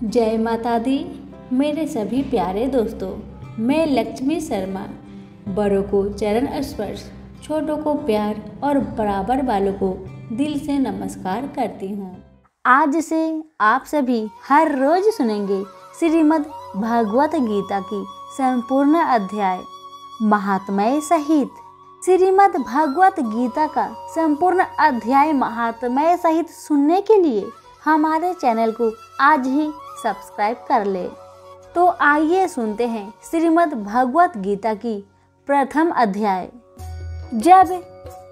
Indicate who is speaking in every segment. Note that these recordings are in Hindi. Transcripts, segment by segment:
Speaker 1: जय माता दी। मेरे सभी प्यारे दोस्तों, मैं लक्ष्मी शर्मा बड़ों को चरण स्पर्श, छोटों को प्यार और बराबर वालों को दिल से नमस्कार करती हूँ। आज से आप सभी हर रोज सुनेंगे श्रीमद् भगवत गीता की संपूर्ण अध्याय महात्म्य सहित। श्रीमद् भगवत गीता का संपूर्ण अध्याय महात्म्य सहित सुनने के लिए हमारे चैनल को आज ही सब्सक्राइब कर ले। तो आइए सुनते हैं श्रीमद् भगवत गीता की प्रथम अध्याय। जब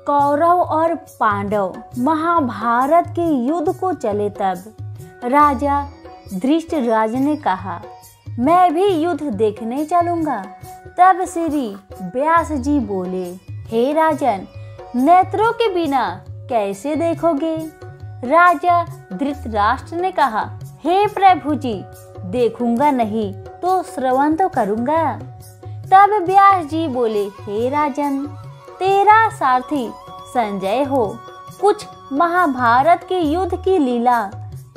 Speaker 1: कौरव और पांडव महाभारत के युद्ध को चले तब राजा धृष्टराज ने कहा, मैं भी युद्ध देखने चलूंगा। तब श्री व्यास जी बोले, हे राजन, नेत्रों के बिना कैसे देखोगे? राजा धृतराष्ट्र ने कहा, हे प्रभु जी, देखूंगा नहीं तो श्रवण तो करूंगा। तब व्यास जी बोले, हे राजन, तेरा सारथी संजय हो। कुछ महाभारत के युद्ध की लीला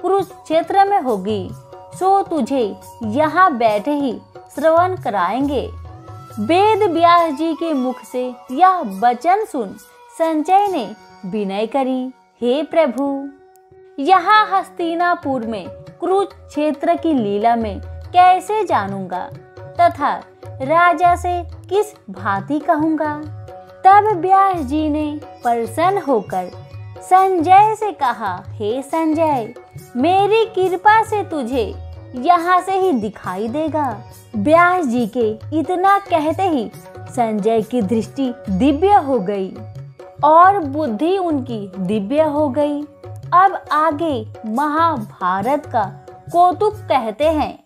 Speaker 1: कुरुक्षेत्र में होगी, सो तुझे यहाँ बैठे ही श्रवण कराएंगे। वेद व्यास जी के मुख से यह वचन सुन संजय ने विनय करी, हे प्रभु, यहाँ हस्तिनापुर में कुरुक्षेत्र की लीला में कैसे जानूंगा तथा राजा से किस भांति कहूंगा? तब व्यास जी ने प्रसन्न होकर संजय से कहा, हे संजय, मेरी कृपा से तुझे यहाँ से ही दिखाई देगा। व्यास जी के इतना कहते ही संजय की दृष्टि दिव्य हो गई और बुद्धि उनकी दिव्य हो गई। अब आगे महाभारत का कौतुक कहते हैं,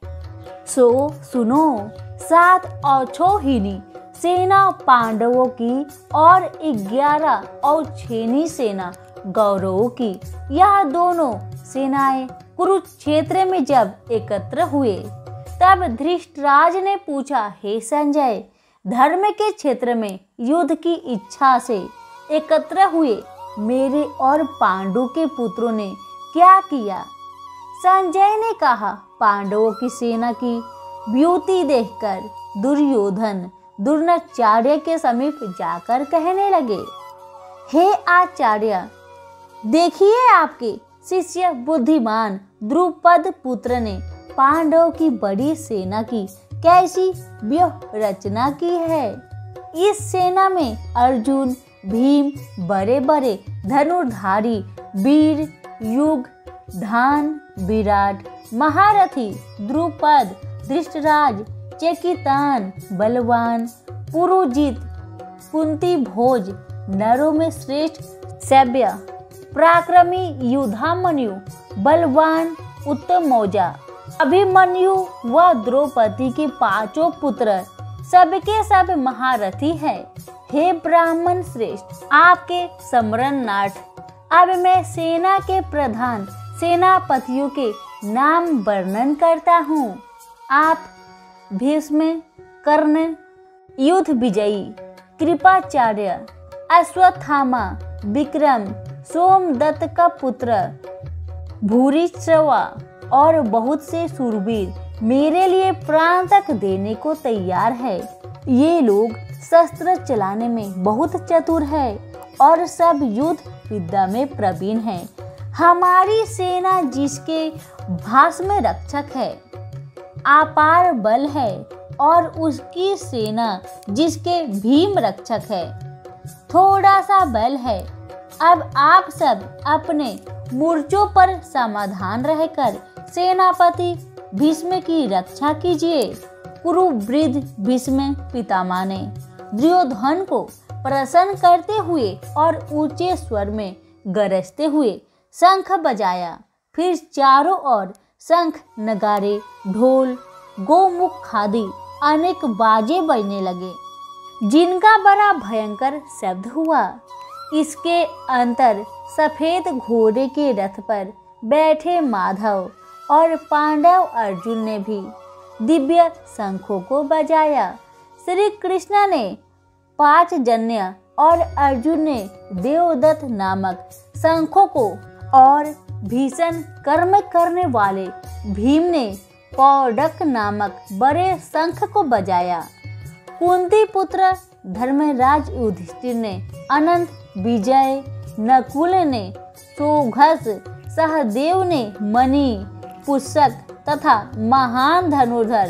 Speaker 1: सो सुनो। 7 अक्षौहिणी सेना पांडवों की और 11 अक्षौहिणी सेना कौरवों की, यह दोनों सेनाएं कुरुक्षेत्र में जब एकत्र हुए तब धृष्टराज ने पूछा, हे संजय, धर्म के क्षेत्र में युद्ध की इच्छा से एकत्र हुए मेरे और पांडु के पुत्रों ने क्या किया? संजय ने कहा, पांडवों की सेना की ब्यूटी देखकर दुर्योधन द्रोणाचार्य के समीप जाकर कहने लगे, हे आचार्य, देखिए आपके शिष्य बुद्धिमान द्रुपद पुत्र ने पांडवों की बड़ी सेना की कैसी व्यूह रचना की है। इस सेना में अर्जुन, भीम, बड़े बड़े धनुर्धारी वीर, युग धान, विराट, महारथी द्रुपद, धृष्टराज, चेकितान, बलवान, पुरुजित, कुंती भोज, नरों में श्रेष्ठ सभ्य, पराक्रमी युधामन्यु, बलवान उत्तमौजा, अभिमन्यु व द्रौपदी के 5 पुत्र सबके सब महारथी है। हे ब्राह्मण श्रेष्ठ, आपके स्मरणार्थ अब मैं सेना के प्रधान सेनापतियों के नाम वर्णन करता हूँ। आप भीष्म, कर्ण, युद्ध विजयी, कृपाचार्य, अश्वत्थामा, विक्रम, सोमदत्त का पुत्र भूरिश्रवा और बहुत से शूरवीर मेरे लिए प्राण तक देने को तैयार है। ये लोग शस्त्र चलाने में बहुत चतुर है और सब युद्ध विद्या में प्रवीण है। हमारी सेना जिसके भस्म रक्षक है, अपार बल है, और उसकी सेना जिसके भीम रक्षक है, थोड़ा सा बल है। अब आप सब अपने मोर्चों पर समाधान रहकर सेनापति भीष्म की रक्षा कीजिए। कुरुवृद्ध भीष्म पितामह ने दुर्योधन को प्रसन्न करते हुए और ऊंचे स्वर में गरजते हुए शंख बजाया। फिर चारों ओर शंख, नगारे, ढोल, गोमुख आदि अनेक बाजे बजने लगे, जिनका बड़ा भयंकर शब्द हुआ। इसके अंतर सफेद घोड़े के रथ पर बैठे माधव और पांडव अर्जुन ने भी दिव्य शंखों को बजाया। श्री कृष्ण ने 5 जन्य और अर्जुन ने देवदत्त नामक शंखों को और भीषण कर्म करने वाले भीम ने पौडक नामक बड़े शंख को बजाया। कुंती पुत्र धर्मराज युधिष्ठिर ने अनंत विजय, नकुल ने सौघस, सहदेव ने मणि पुस्तक तथा महान धनुर्धर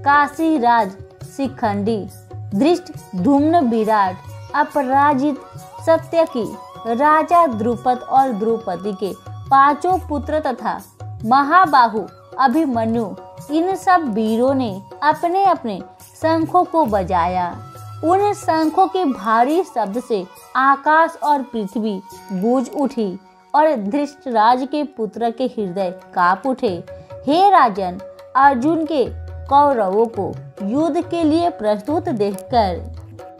Speaker 1: काशीराज शिखंडी, धृष्टद्युम्न विराट, अपराजित, सत्यकी, राजा द्रुपद और द्रौपदी के 5 पुत्र तथा महाबाहु अभिमन्यु, इन सब वीरों ने अपने अपने शंखों को बजाया। उन शंखों के भारी शब्द से आकाश और पृथ्वी गूंज उठी और धृतराज के पुत्र के हृदय कांप उठे। हे राजन, अर्जुन के कौरवों को युद्ध के लिए प्रस्तुत देखकर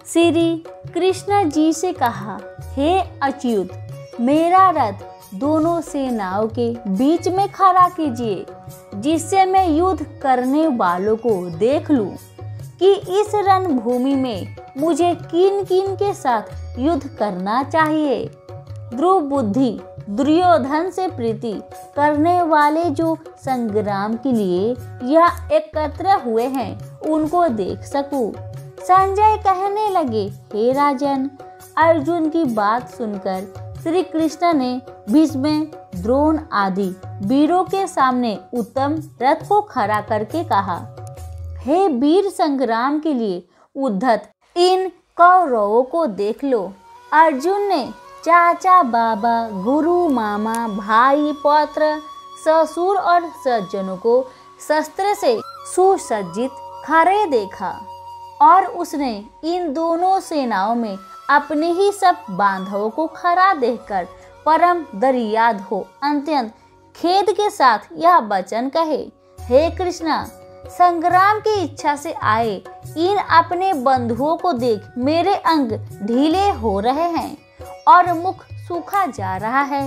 Speaker 1: श्री कृष्ण जी से कहा, हे अच्युत, मेरा रथ दोनों सेनाओं के बीच में खड़ा कीजिए, जिससे मैं युद्ध करने वालों को देख लूं कि इस रणभूमि में मुझे किन किन के साथ युद्ध करना चाहिए। ध्रुव बुद्धि दुर्योधन से प्रीति करने वाले जो संग्राम के लिए यह एकत्र हुए हैं, उनको देख सकूं। संजय कहने लगे, हे राजन, अर्जुन की बात सुनकर श्री कृष्ण ने भीष्म, द्रोण आदि वीरों के सामने उत्तम रथ को खड़ा करके कहा, हे वीर, संग्राम के लिए उद्धत इन कौरवों को देख लो। अर्जुन ने चाचा, बाबा, गुरु, मामा, भाई, पौत्र, ससुर और सज्जनों को शस्त्र से सुसज्जित खड़े देखा और उसने इन दोनों सेनाओं में अपने ही सब बांधवों को खड़ा देखकर परम दर्याद हो अत्यंत खेद के साथ यह वचन कहे, हे कृष्णा, संग्राम की इच्छा से आए इन अपने बंधुओं को देख मेरे अंग ढीले हो रहे हैं और मुख सूखा जा रहा है।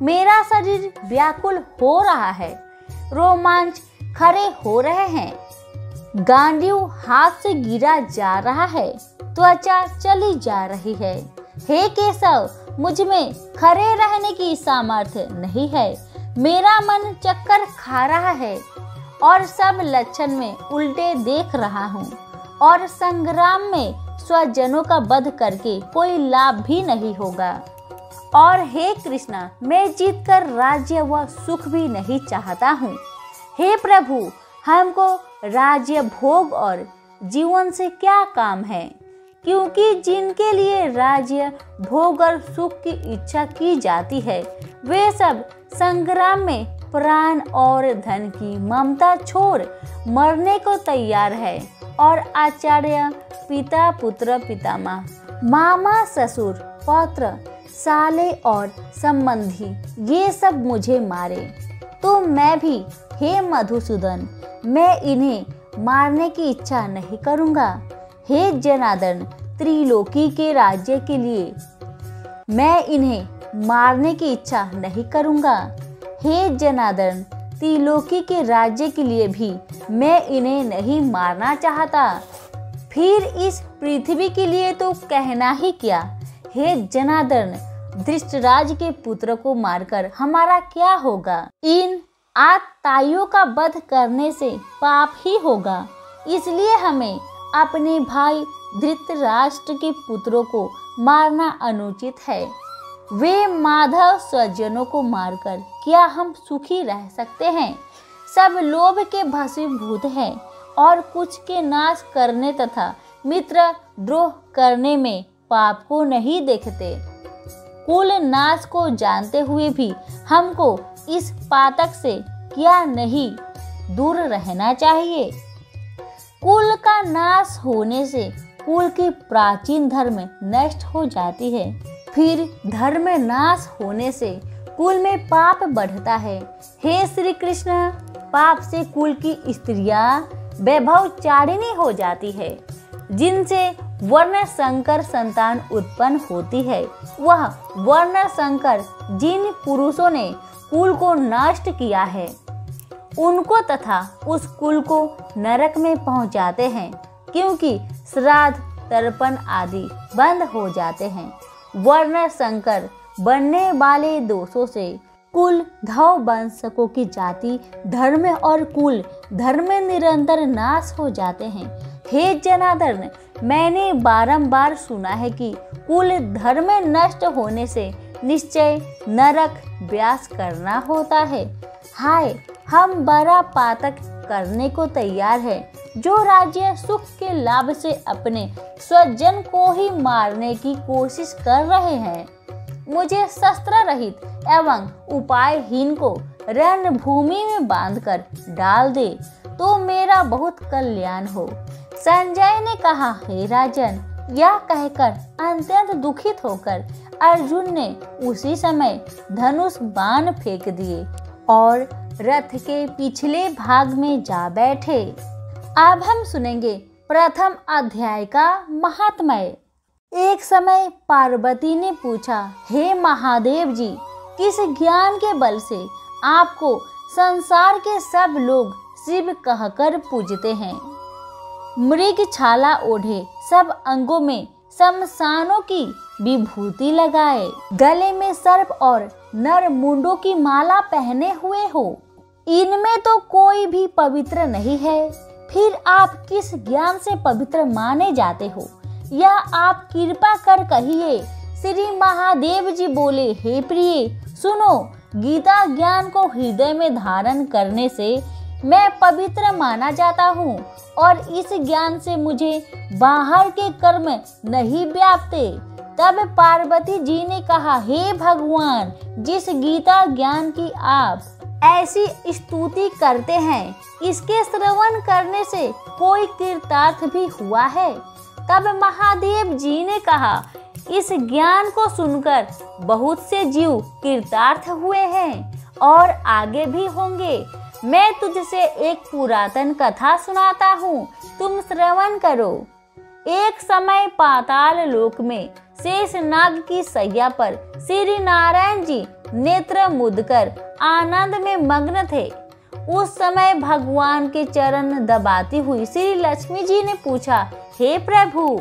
Speaker 1: मेरा शरीर व्याकुल हो रहा है, रोमांच खड़े हो रहे हैं, गांडीव हाथ से गिरा जा रहा है, त्वचा चली जा रही है। हे केशव, मुझ में खड़े रहने की सामर्थ्य नहीं है। मेरा मन चक्कर खा रहा है और सब लक्षण में उल्टे देख रहा हूँ और संग्राम में स्वजनों का वध करके कोई लाभ भी नहीं होगा। और हे कृष्णा, मैं जीतकर राज्य व सुख भी नहीं चाहता हूँ। हे प्रभु, हमको राज्य भोग और जीवन से क्या काम है, क्योंकि जिनके लिए राज्य भोग और सुख की इच्छा की जाती है वे सब संग्राम में प्राण और धन की ममता छोड़ मरने को तैयार है। और आचार्य, पिता, पुत्र, पितामह, मामा, ससुर, पौत्र, साले और संबंधी ये सब मुझे मारे तो मैं भी, हे मधुसूदन, मैं इन्हें मारने की इच्छा नहीं करूँगा। हे जनार्दन, त्रिलोकी के राज्य के लिए मैं इन्हें मारने की इच्छा नहीं करूँगा। हे जनार्दन, त्रिलोकी के राज्य के लिए भी मैं इन्हें नहीं मारना चाहता। फिर इस पृथ्वी के लिए तो कहना ही क्या। हे जनार्दन, धृतराज के पुत्र को मारकर हमारा क्या होगा? इन आतताइयों का वध करने से पाप ही होगा। इसलिए हमें अपने भाई धृतराष्ट्र के पुत्रों को मारना अनुचित है। वे माधव स्वजनों को मारकर क्या हम सुखी रह सकते हैं? सब लोभ के भस्मीभूत हैं और कुछ के नाश करने तथा मित्र द्रोह करने में पाप को नहीं देखते। कुल नाश को जानते हुए भी हमको इस पातक से क्या नहीं दूर रहना चाहिए। कुल का नाश होने से कुल की प्राचीन धर्म नष्ट हो जाती है। फिर धर्म नाश होने से कुल में पाप बढ़ता है। हे श्री कृष्ण, पाप से कुल की स्त्रियां वैभवचारिणी हो जाती है, जिनसे वर्ण संकर संतान उत्पन्न होती है। वह वर्ण संकर जिन पुरुषों ने कुल को नष्ट किया है उनको तथा उस कुल को नरक में पहुंचाते हैं, क्योंकि श्राद्ध, तर्पण आदि बंद हो जाते हैं। वर्ण संकर बनने वाले दोषों से कुल धव वंशकों की जाति धर्म और कुल धर्म में निरंतर नाश हो जाते हैं। हे जनार्दन, मैंने बारंबार सुना है कि कुल धर्म नष्ट होने से निश्चय नरक व्यास करना होता है। हाय, हम बड़ा पातक करने को तैयार है, जो राज्य सुख के लाभ से अपने स्वजन को ही मारने की कोशिश कर रहे हैं। मुझे शस्त्र रहित एवं उपायहीन को रणभूमि में बांधकर डाल दे तो मेरा बहुत कल्याण हो। संजय ने कहा, हे राजन, यह कहकर अत्यंत दुखित होकर अर्जुन ने उसी समय धनुष बाण फेंक दिए और रथ के पिछले भाग में जा बैठे। अब हम सुनेंगे प्रथम अध्याय का महात्म्य। एक समय पार्वती ने पूछा, हे महादेव जी, किस ज्ञान के बल से आपको संसार के सब लोग शिव कहकर पूजते हैं? मृग छाला ओढ़े, सब अंगों में शमशानों की विभूति लगाए, गले में सर्प और नर मुंडों की माला पहने हुए हो, इनमें तो कोई भी पवित्र नहीं है। फिर आप किस ज्ञान से पवित्र माने जाते हो, यह आप कृपा कर कहिए। श्री महादेव जी बोले, हे प्रिय, सुनो, गीता ज्ञान को हृदय में धारण करने से मैं पवित्र माना जाता हूँ और इस ज्ञान से मुझे बाहर के कर्म नहीं व्यापते। तब पार्वती जी ने कहा, हे भगवान, जिस गीता ज्ञान की आप ऐसी स्तुति करते हैं, इसके श्रवण करने से कोई कृतार्थ भी हुआ है? तब महादेव जी ने कहा, इस ज्ञान को सुनकर बहुत से जीव कृतार्थ हुए हैं और आगे भी होंगे। मैं तुझसे एक पुरातन कथा सुनाता हूँ, तुम श्रवण करो। एक समय पाताल लोक में शेषनाग की शैया पर श्री नारायण जी नेत्र मूंदकर आनंद में मग्न थे। उस समय भगवान के चरण दबाती हुई श्री लक्ष्मी जी ने पूछा, हे प्रभु,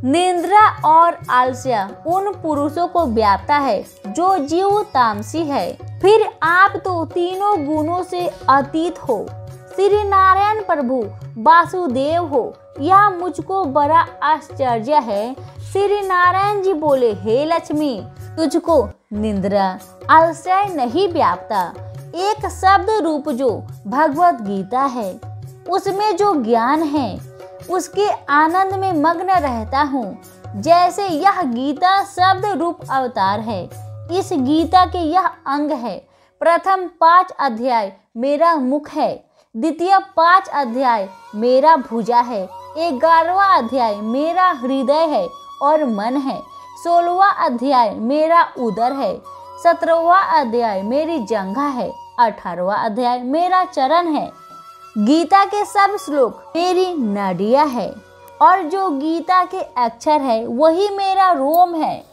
Speaker 1: निंद्रा और आलस्य उन पुरुषों को व्यापता है जो जीव तामसी है, फिर आप तो तीनों गुणों से अतीत हो, श्री नारायण प्रभु वासुदेव हो, यह मुझको बड़ा आश्चर्य है। श्री नारायण जी बोले, हे लक्ष्मी, तुझको निंद्रा आलस्य नहीं व्यापता। एक शब्द रूप जो भगवत गीता है, उसमें जो ज्ञान है उसके आनंद में मग्न रहता हूँ। जैसे यह गीता शब्द रूप अवतार है, इस गीता के यह अंग है। प्रथम 5 अध्याय मेरा मुख है, द्वितीय 5 अध्याय मेरा भुजा है, 11वां अध्याय मेरा हृदय है और मन है, 16वां अध्याय मेरा उदर है, 17वां अध्याय मेरी जंघा है, 18वां अध्याय मेरा चरण है। गीता के सब श्लोक मेरी नाड़ियाँ है और जो गीता के अक्षर है वही मेरा रोम है।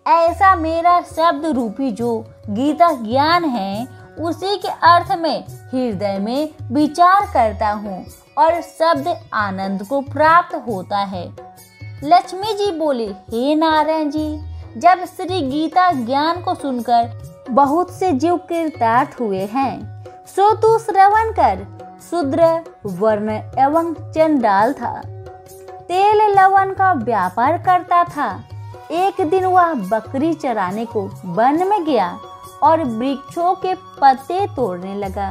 Speaker 1: ऐसा मेरा शब्द रूपी जो गीता ज्ञान है, उसी के अर्थ में हृदय में विचार करता हूँ और शब्द आनंद को प्राप्त होता है। लक्ष्मी जी बोली, हे नारायण जी, जब श्री गीता ज्ञान को सुनकर बहुत से जीव कृतार्थ हुए हैं, सो तू श्रवण कर। शूद्र वर्ण एवं चंडाल था, तेल लवण का व्यापार करता था। एक दिन वह बकरी चराने को वन में गया और वृक्षों के पत्ते तोड़ने लगा।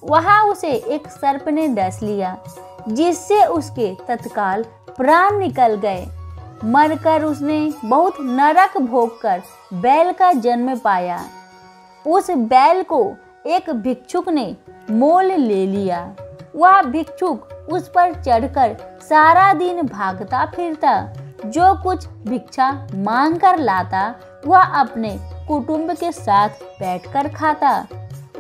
Speaker 1: वहां उसे एक सर्प ने डस लिया, जिससे उसके तत्काल प्राण निकल गए। मरकर उसने बहुत नरक भोगकर बैल का जन्म पाया। उस बैल को एक भिक्षुक ने मोल ले लिया। वह भिक्षुक उस पर चढ़कर सारा दिन भागता फिरता, जो कुछ भिक्षा मांग कर लाता वह अपने कुटुंब के साथ बैठकर खाता।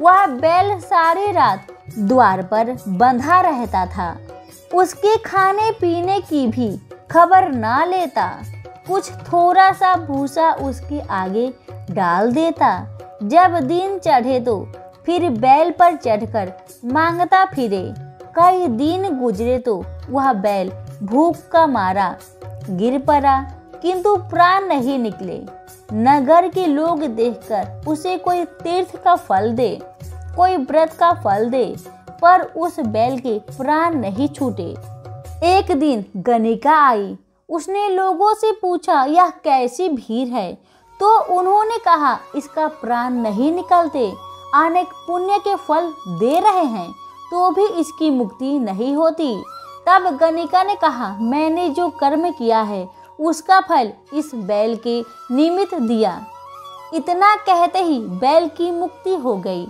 Speaker 1: वह बैल सारी रात द्वार पर बंधा रहता था, उसके खाने पीने की भी खबर ना लेता। कुछ थोड़ा सा भूसा उसके आगे डाल देता। जब दिन चढ़े तो फिर बैल पर चढ़कर मांगता फिरे। कई दिन गुजरे तो वह बैल भूख का मारा गिर पड़ा, किंतु प्राण नहीं निकले। नगर के लोग देखकर उसे कोई तीर्थ का फल दे, कोई व्रत का फल दे, पर उस बैल के प्राण नहीं छूटे। एक दिन गणिका आई। उसने लोगों से पूछा, यह कैसी भीड़ है? तो उन्होंने कहा, इसका प्राण नहीं निकलते, अनेक पुण्य के फल दे रहे हैं तो भी इसकी मुक्ति नहीं होती। तब गणिका ने कहा, मैंने जो कर्म किया है उसका फल इस बैल के निमित्त दिया। इतना कहते ही बैल की मुक्ति हो गई।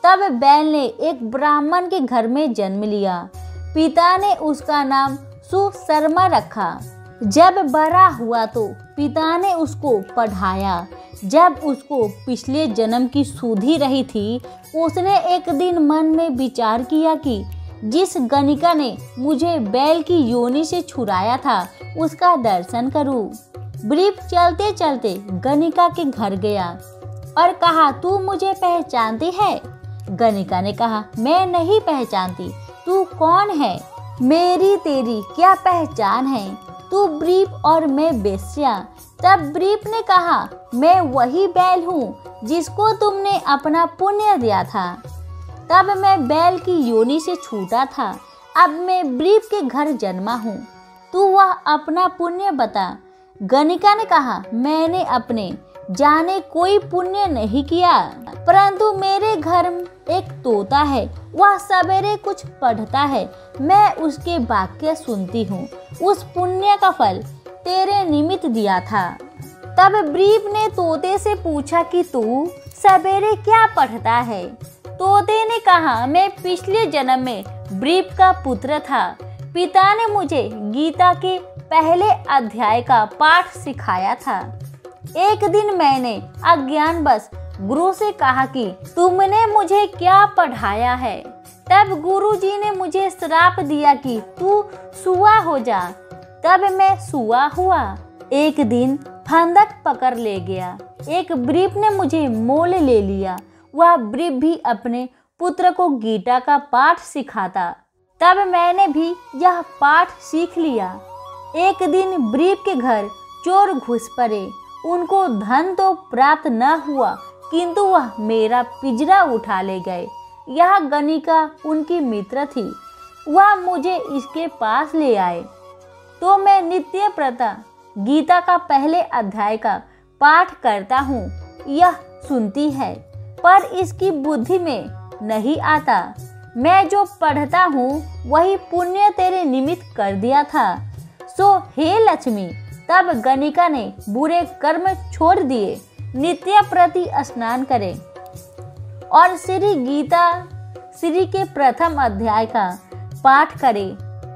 Speaker 1: तब बैल ने एक ब्राह्मण के घर में जन्म लिया। पिता ने उसका नाम सुशर्मा रखा। जब बड़ा हुआ तो पिता ने उसको पढ़ाया। जब उसको पिछले जन्म की सुधि रही थी, उसने एक दिन मन में विचार किया कि जिस गणिका ने मुझे बैल की योनि से छुड़ाया था उसका दर्शन करूं। ब्रीफ चलते चलते गणिका के घर गया और कहा, तू मुझे पहचानती है? गणिका ने कहा, मैं नहीं पहचानती, तू कौन है? मेरी तेरी क्या पहचान है? तू ब्रीफ और मैं बेस्या। तब ब्रीफ ने कहा, मैं वही बैल हूँ जिसको तुमने अपना पुण्य दिया था। तब मैं बैल की योनि से छूटा था, अब मैं ब्रीफ के घर जन्मा हूँ, तू वह अपना पुण्य बता। गणिका ने कहा, मैंने अपने जाने कोई पुण्य नहीं किया, परंतु मेरे घर एक तोता है, वह सवेरे कुछ पढ़ता है, मैं उसके वाक्य सुनती हूँ, उस पुण्य का फल तेरे निमित्त दिया था। तब ब्रीफ ने तोते से पूछा कि तू सवेरे क्या पढ़ता है? तोते ने कहा, मैं पिछले जन्म में ब्रीफ का पुत्र था। पिता ने मुझे गीता के पहले अध्याय का पाठ सिखाया था। एक दिन मैंने अज्ञानवश गुरु से कहा कि तुमने मुझे क्या पढ़ाया है? तब गुरुजी ने मुझे श्राप दिया कि तू सुआ हो जा। तब मैं सुआ हुआ। एक दिन फंदक पकड़ ले गया। एक ब्रीफ ने मुझे मोल ले लिया। वह ब्रीफ भी अपने पुत्र को गीता का पाठ सिखाता। तब मैंने भी यह पाठ सीख लिया। एक दिन ब्रीफ के घर चोर घुस पड़े। उनको धन तो प्राप्त न हुआ, किंतु वह मेरा पिंजरा उठा ले गए। यह गणिका उनकी मित्र थी। वह मुझे इसके पास ले आए तो मैं नित्य प्रता गीता का पहले अध्याय का पाठ करता हूँ। यह सुनती है पर इसकी बुद्धि में नहीं आता। मैं जो पढ़ता हूँ वही पुण्य तेरे निमित्त कर दिया था। सो हे लक्ष्मी। तब गणिका ने बुरे कर्म छोड़ दिए, नित्य प्रति स्नान करे और श्री गीता श्री के प्रथम अध्याय का पाठ करे।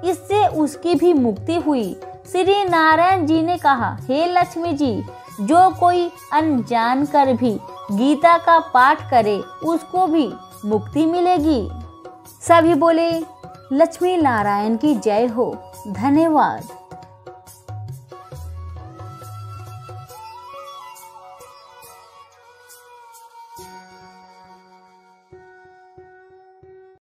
Speaker 1: इससे उसकी भी मुक्ति हुई। श्री नारायण जी ने कहा, हे लक्ष्मी जी, जो कोई अनजान कर भी गीता का पाठ करे उसको भी मुक्ति मिलेगी। सभी बोले लक्ष्मी नारायण की जय हो। धन्यवाद।